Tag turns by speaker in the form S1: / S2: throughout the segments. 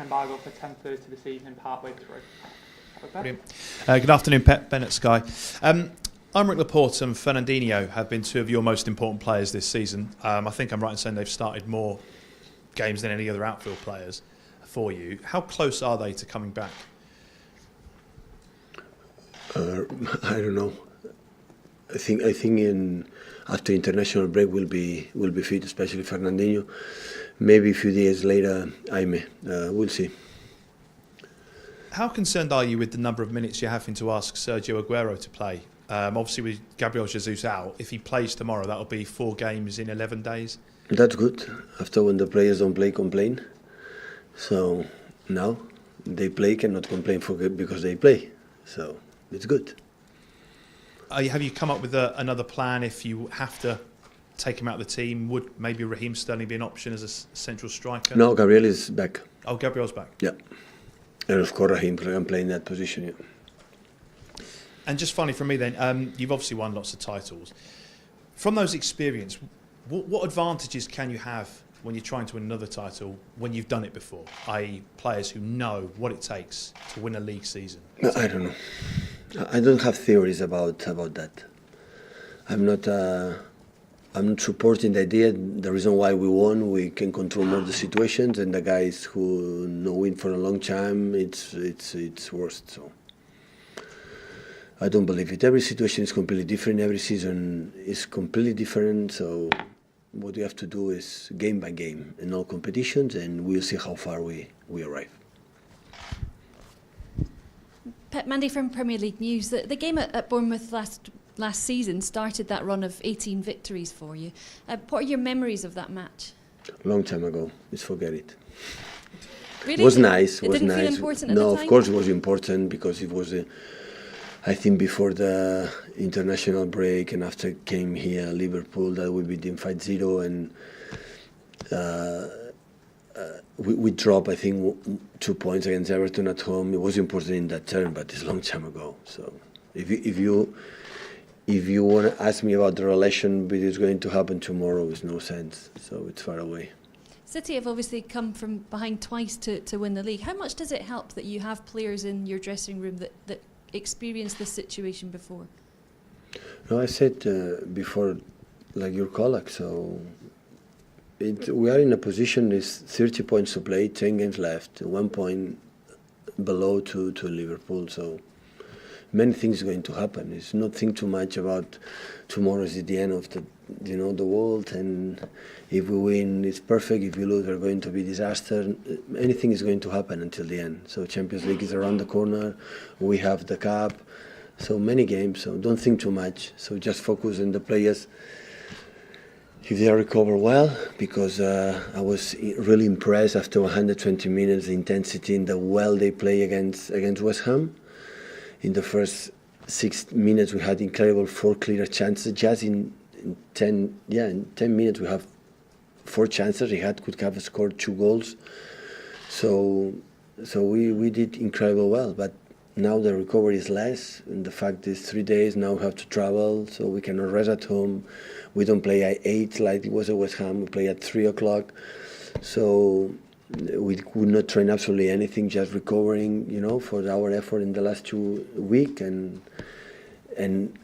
S1: embargo for 10:30 this evening, partway through.
S2: Brilliant. Good afternoon, Pep. Ben at Sky. Aymeric Laporte and Fernandinho have been two of your most important players this season. I think I'm right in saying they've started more games than any other outfield players for you. How close are they to coming back?
S3: I don't know. I think after international break will be fit, especially Fernandinho. Maybe a few days later, Aime. We'll see.
S2: How concerned are you with the number of minutes you're having to ask Sergio Aguero to play? Obviously, with Gabriel Jesus out, if he plays tomorrow, that'll be 4 games in 11 days.
S3: That's good. After when the players don't play, complain. So now they play, cannot complain because they play. So it's good.
S2: Have you come up with another plan if you have to take him out of the team? Would maybe Raheem Sterling be an option as a central striker?
S3: No, Gabriel is back.
S2: Oh, Gabriel's back.
S3: Yeah. And of course Raheem can play in that position, yeah.
S2: And just finally from me then, you've obviously won lots of titles. From those experiences, what advantages can you have when you're trying to win another title when you've done it before, i.e. players who know what it takes to win a league season?
S3: No, I don't know. I don't have theories about that. I'm not supporting the idea. The reason why we won, we can control more the situations, and the guys who know it for a long time, it's worst. So I don't believe it. Every situation is completely different. Every season is completely different. So what we have to do is game by game in all competitions, and we'll see how far we arrive.
S4: Pep, Mandy from Premier League News. The game at Bournemouth last season started that run of 18 victories for you. What are your memories of that match?
S3: Long time ago. Let's forget it.
S4: Really?
S3: It was nice.
S4: It didn't feel important at the time?
S3: No, of course it was important because it was, I think, before the international break and after came here Liverpool that we beat them 5-0 and we dropped, I think, 2 points against Everton at home. It was important in that term, but it's a long time ago. So if you want to ask me about the relation with what's going to happen tomorrow, it's no sense. So it's far away.
S4: City have obviously come from behind twice to win the league. How much does it help that you have players in your dressing room that experienced this situation before?
S3: No, I said before, like your colleague, so we are in a position, there's 30 points to play, 10 games left, 1 point below to Liverpool, so many things are going to happen. It's not think too much about tomorrow is the end of the world, and if we win, it's perfect. If we lose, we're going to be disaster. Anything is going to happen until the end. So Champions League is around the corner. We have the cup, so many games. So don't think too much. So just focus on the players. If they recover well, because I was really impressed after 120 minutes, the intensity and the well they play against West Ham. In the first 6 minutes, we had incredible 4 clear chances. Just in 10 minutes, we have 4 chances. We could have scored 2 goals. So we did incredible well. But now the recovery is less, and the fact is 3 days now we have to travel, so we cannot rest at home. We don't play at 8 like it was at West Ham. We play at 3 o'clock. So we could not train absolutely anything, just recovering, for our effort in the last 2 weeks. And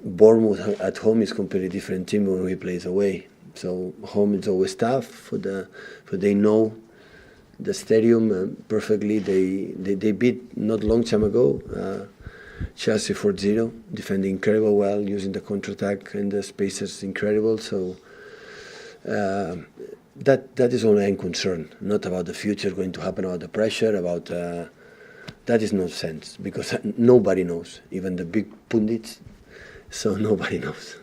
S3: Bournemouth at home is completely different team when we play away. So home is always tough for they know the stadium perfectly. They beat not long time ago Chelsea 4-0, defending incredible well, using the counter-attack and the spaces incredible. So that is only I'm concerned, not about the future going to happen, about the pressure, about that is no sense, because nobody knows, even the big pundits, so nobody knows.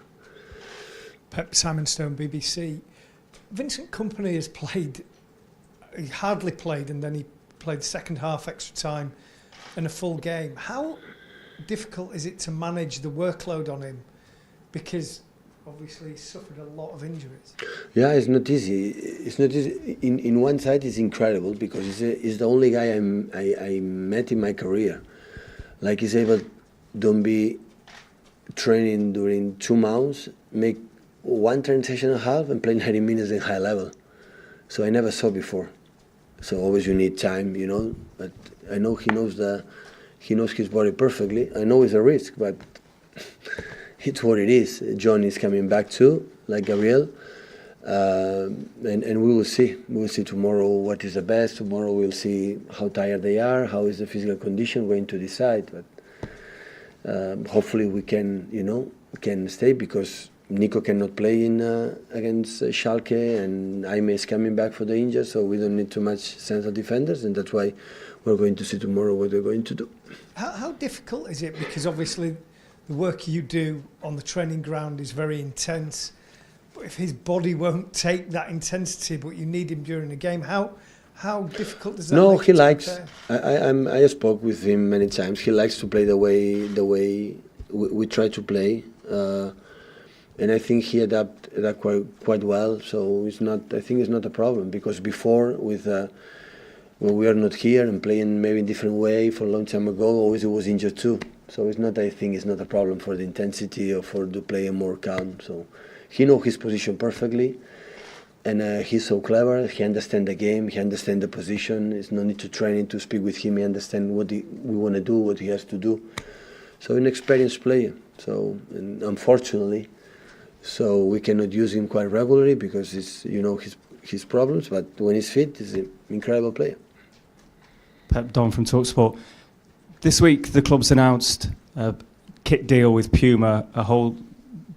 S5: Pep, Simon Stone, BBC. Vincent Kompany has played, he hardly played, and then he played second half extra time and a full game. How difficult is it to manage the workload on him? Because obviously he suffered a lot of injuries. Yeah,
S3: it's not easy. It's not easy. In one side, it's incredible because he's the only guy I met in my career. Like he's able, don't be training during 2 months, make 1 training session and a half, and play 90 minutes in high level. So I never saw before. So always you need time, but I know he knows his body perfectly. I know it's a risk, but it's what it is. John is coming back too, like Gabriel, and we will see. We will see tomorrow what is the best. Tomorrow we'll see how tired they are, how is the physical condition, going to decide. But hopefully we can stay, because Nico cannot play in against Schalke, and Jaime is coming back for the injury, so we don't need too much central defenders, and that's why we're going to see tomorrow what they're going to do.
S5: How difficult is it? Because obviously the work you do on the training ground is very intense, but if his body won't take that intensity, but you need him during the game, how difficult does that
S3: No,
S5: make
S3: he
S5: it to
S3: likes.
S5: prepare?
S3: I spoke with him many times. He likes to play the way we try to play. And I think he adapted that quite well. So I think it's not a problem, because before, when we are not here and playing maybe in different way for a long time ago, always he was injured too. So I think it's not a problem for the intensity or for the player more calm. So he knows his position perfectly, and he's so clever. He understands the game. He understands the position. There's no need to train him, to speak with him. He understands what we want to do, what he has to do. So an experienced player. So, and unfortunately, so we cannot use him quite regularly because his problems. But when he's fit, he's an incredible player.
S6: Pep, Don from TalkSport. This week, the club's announced a kit deal with Puma, a whole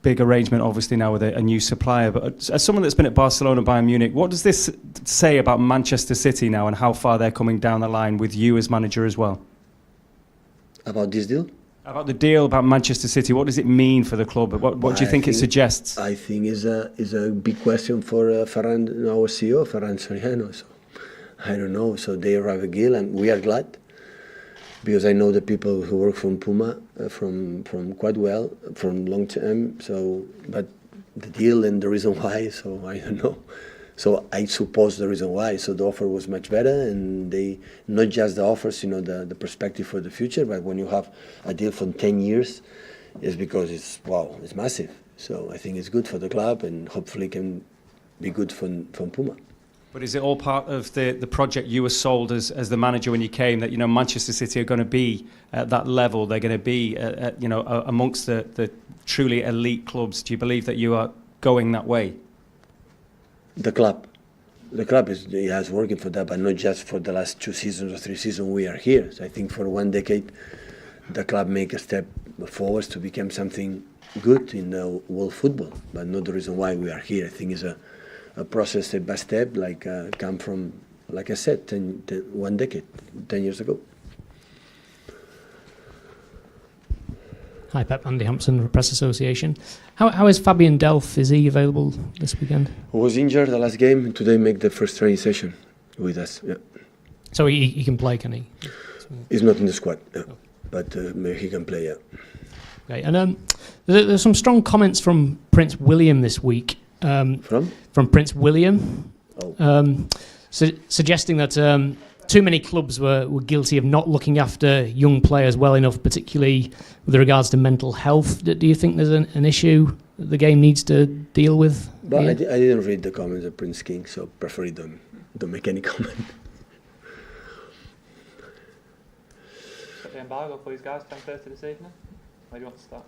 S6: big arrangement, obviously now with a new supplier. But as someone that's been at Barcelona, Bayern Munich, what does this say about Manchester City now and how far they're coming down the line with you as manager as well?
S3: About this deal?
S6: About the deal, about Manchester City, what does it mean for the club? What do you think it suggests?
S3: I think is a big question for Ferran, our CEO, Ferran Soriano. So I don't know. So they arrive a deal, and we are glad, because I know the people who work from Puma from quite well, from long time. So, but the deal and the reason why, so I don't know. So I suppose the reason why. So the offer was much better, and they not just the offers, the perspective for the future, but when you have a deal for 10 years, it's because it's massive. So I think it's good for the club, and hopefully can be good from Puma.
S6: But is it all part of the project you were sold as the manager when you came, that Manchester City are going to be at that level? They're going to be amongst the truly elite clubs. Do you believe that you are going that way?
S3: The club is working for that, but not just for the last 2 seasons or 3 seasons we are here. So I think for 1 decade, the club make a step forward to become something good in the world football, but not the reason why we are here. I think it's a process step by step, come from, like I said, 1 decade, 10 years ago.
S7: Hi Pep, Andy Hampson, Press Association. How is Fabian Delph? Is he available this weekend?
S3: He was injured the last game, and today make the first training session with us. Yeah.
S7: So he can play, can he?
S3: He's not in the squad, but he can play. Yeah.
S7: Okay, and there's some strong comments from Prince William this week.
S3: From
S7: Prince William, suggesting that too many clubs were guilty of not looking after young players well enough, particularly with regards to mental health. Do you think there's an issue that the game needs to deal with?
S3: But I didn't read the comments of Prince King, so prefer don't make any comment.
S1: Set the embargo, please, guys. 10:30 this evening. Where do you want to start?